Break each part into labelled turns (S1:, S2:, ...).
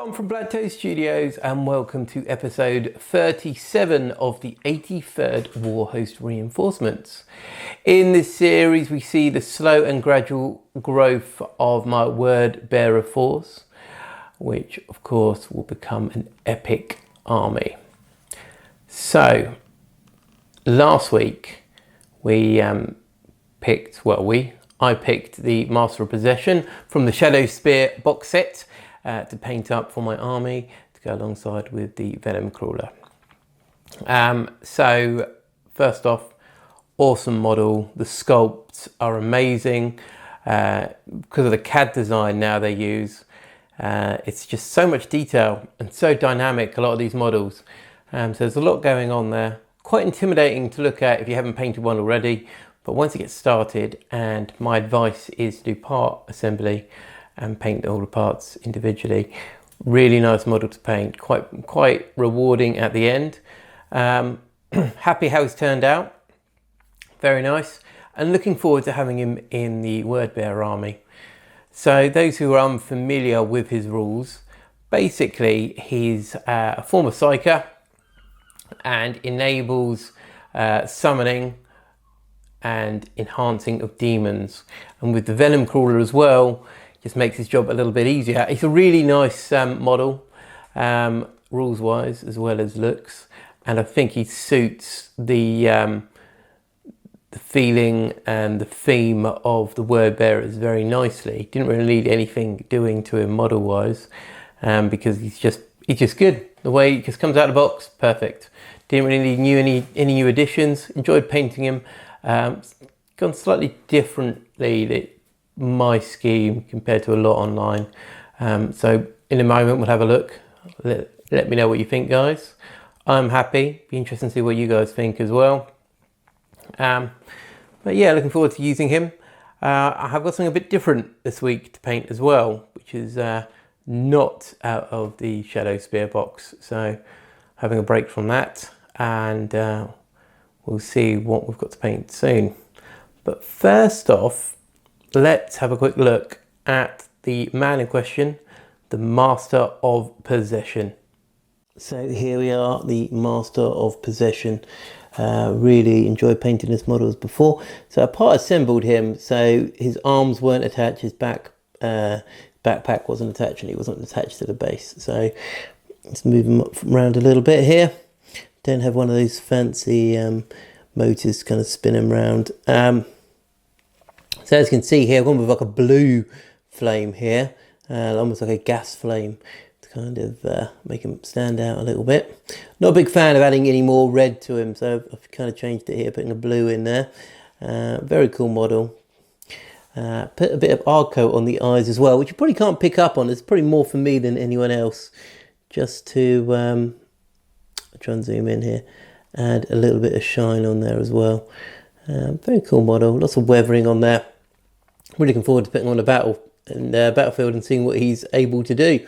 S1: Tom from BlackToad Studios and welcome to episode 37 of the 83rd Warhost Reinforcements. In this series we see the slow and gradual growth of my word bearer force, which of course will become an epic army. So last week I picked the Master of Possession from the Shadow Spear box set to paint up for my army to go alongside with the Venom Crawler. So first off, awesome model. The sculpts are amazing because of the CAD design now they use. It's just so much detail and so dynamic, a lot of these models. So there's a lot going on there. Quite intimidating to look at if you haven't painted one already, but once it gets started, and my advice is to do part assembly and paint all the parts individually. Really nice model to paint, quite rewarding at the end. Happy how it's turned out, very nice, and looking forward to having him in the word bearer army. So those who are unfamiliar with his rules, basically he's a former psyker and enables summoning and enhancing of demons, and with the Venom Crawler as well, just makes his job a little bit easier. It's a really nice model, rules wise as well as looks, and I think he suits the feeling and the theme of the word bearers very nicely. Didn't really need anything doing to him model wise, because he's just good. The way he just comes out of the box, perfect. Didn't really need any new additions. Enjoyed painting him. Gone slightly differently, my scheme compared to a lot online. So in a moment we'll have a look. Let me know what you think, guys. I'm happy. Be interesting to see what you guys think as well. But yeah, looking forward to using him. I have got something a bit different this week to paint as well, which is not out of the Shadow Spear box. So having a break from that, and we'll see what we've got to paint soon. But first off, let's have a quick look at the man in question, the Master of Possession. So here we are, the Master of Possession. Really enjoyed painting this model as before. So I part assembled him, so his arms weren't attached, his backpack wasn't attached, and he wasn't attached to the base. So let's move him around a little bit here. Don't have one of those fancy motors kind of spin him around. So as you can see here, I've gone with like a blue flame here, almost like a gas flame to kind of make him stand out a little bit. Not a big fan of adding any more red to him, so I've kind of changed it here, putting a blue in there. Very cool model. Put a bit of art coat on the eyes as well, which you probably can't pick up on. It's probably more for me than anyone else. Just to try and zoom in here, add a little bit of shine on there as well. Very cool model, lots of weathering on there. Really looking forward to putting on a battlefield and seeing what he's able to do.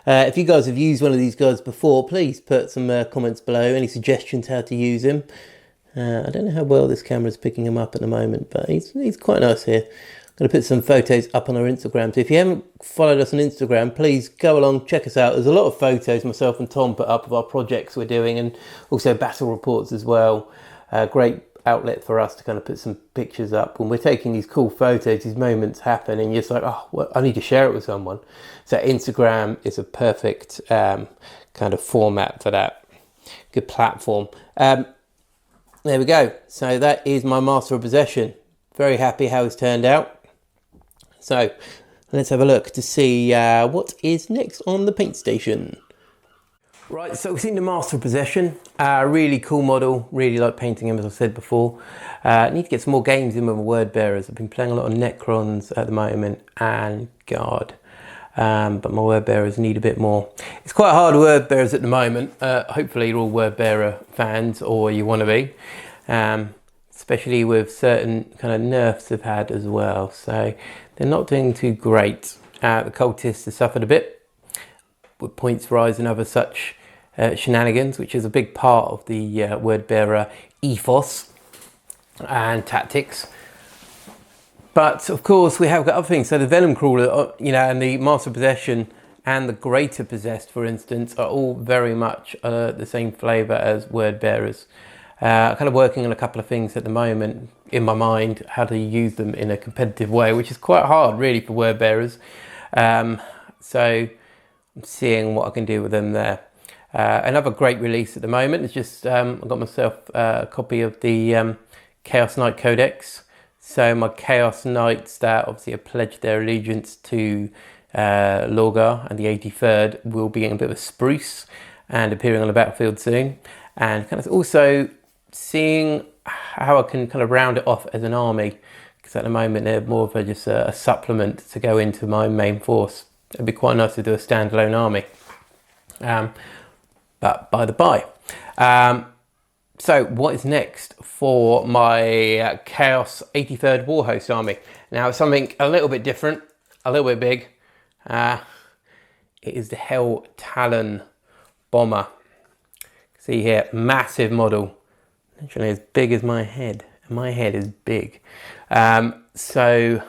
S1: If you guys have used one of these guys before, please put some comments below, any suggestions how to use him. I don't know how well this camera is picking him up at the moment, but he's quite nice here. I'm going to put some photos up on our Instagram, so if you haven't followed us on Instagram, please go along, check us out. There's a lot of photos myself and Tom put up of our projects we're doing, and also battle reports as well. Great outlet for us to kind of put some pictures up when we're taking these cool photos. These moments happen and you're just like, oh well, I need to share it with someone. So Instagram is a perfect kind of format for that. Good platform. There we go. So that is my Master of Possession. Very happy how it's turned out. So let's have a look to see what is next on the paint station. Right, so we've seen the Master of Possession. Really cool model. Really like painting him, as I said before. Need to get some more games in with my word bearers. I've been playing a lot of Necrons at the moment and Guard. But my word bearers need a bit more. It's quite hard word bearers at the moment. Hopefully you're all word bearer fans, or you want to be. Especially with certain kind of nerfs they've had as well. So they're not doing too great. The cultists have suffered a bit with points rise and other such shenanigans, which is a big part of the word bearer ethos and tactics. But of course we have got other things. So the Venom Crawler, and the Master of Possession and the Greater Possessed, for instance, are all very much the same flavour as Word Bearers. Kind of working on a couple of things at the moment in my mind, how to use them in a competitive way, which is quite hard really for Word Bearers. So I'm seeing what I can do with them there. Another great release at the moment is just I got myself a copy of the Chaos Knight Codex. So my Chaos Knights that obviously have pledged their allegiance to Lorgar and the 83rd will be getting a bit of a spruce and appearing on the battlefield soon. And kind of also seeing how I can kind of round it off as an army, because at the moment they're more of just a supplement to go into my main force. It'd be quite nice to do a standalone army. But by the by. So what is next for my Chaos 83rd Warhost army? Now something a little bit different, a little bit big. It is the Hell Talon bomber. See here, massive model. Literally as big as my head. My head is big. So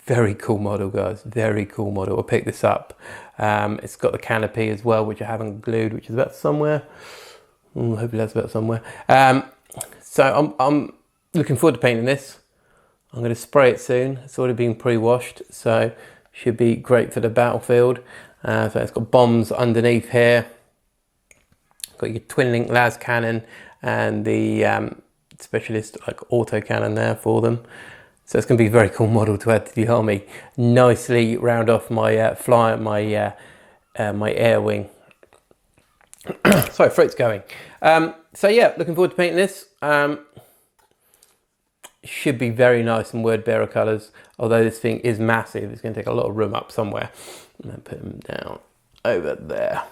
S1: very cool model, guys. Very cool model. I'll pick this up. It's got the canopy as well, which I haven't glued, which is about somewhere. Hopefully that's about somewhere. So I'm looking forward to painting this. I'm going to spray it soon. It's already been pre-washed, so should be great for the battlefield. So it's got bombs underneath here. Got your twin link las cannon and the specialist like auto cannon there for them. So it's going to be a very cool model to add to the army. Nicely round off my my air wing. Sorry, throat's going. So yeah, looking forward to painting this. Should be very nice in Word Bearer colours. Although this thing is massive, it's going to take a lot of room up somewhere. I'm going to put them down over there.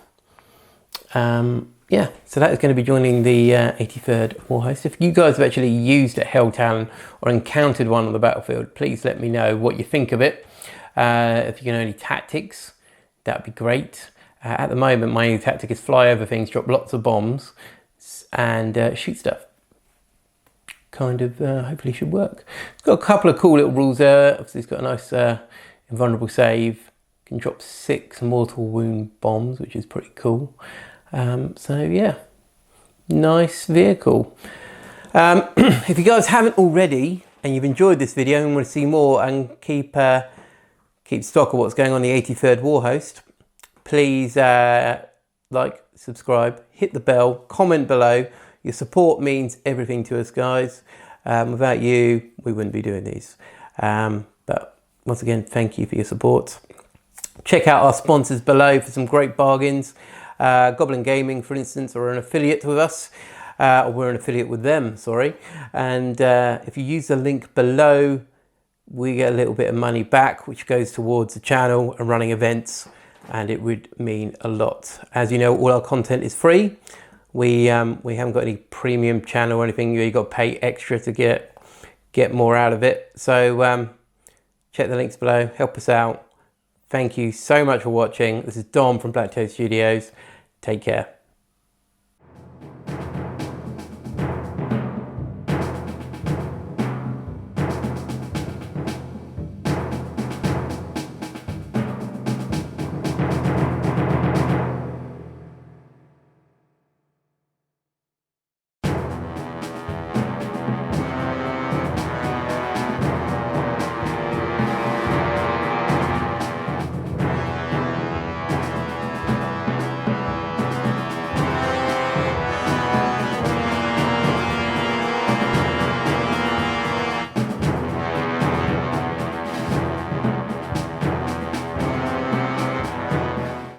S1: Yeah, so that is going to be joining the 83rd Warhost. If you guys have actually used a Hell Talon or encountered one on the battlefield, please let me know what you think of it. If you can only tactics, that'd be great. At the moment, my only tactic is fly over things, drop lots of bombs, and shoot stuff. Kind of, hopefully should work. It's got a couple of cool little rules there. Obviously, it's got a nice invulnerable save. Can drop 6 mortal wound bombs, which is pretty cool. So yeah, nice vehicle. If you guys haven't already and you've enjoyed this video and want to see more and keep stock of what's going on the 83rd Warhost, please like, subscribe, hit the bell, comment below. Your support means everything to us, guys. Without you, we wouldn't be doing these. But once again, thank you for your support. Check out our sponsors below for some great bargains. Goblin Gaming, for instance, are an affiliate with us, or we're an affiliate with them, sorry. And if you use the link below, we get a little bit of money back, which goes towards the channel and running events, and it would mean a lot. As you know, all our content is free. We haven't got any premium channel or anything. You've got to pay extra to get more out of it. So check the links below, help us out. Thank you so much for watching. This is Dom from BlackToad Studios. Take care.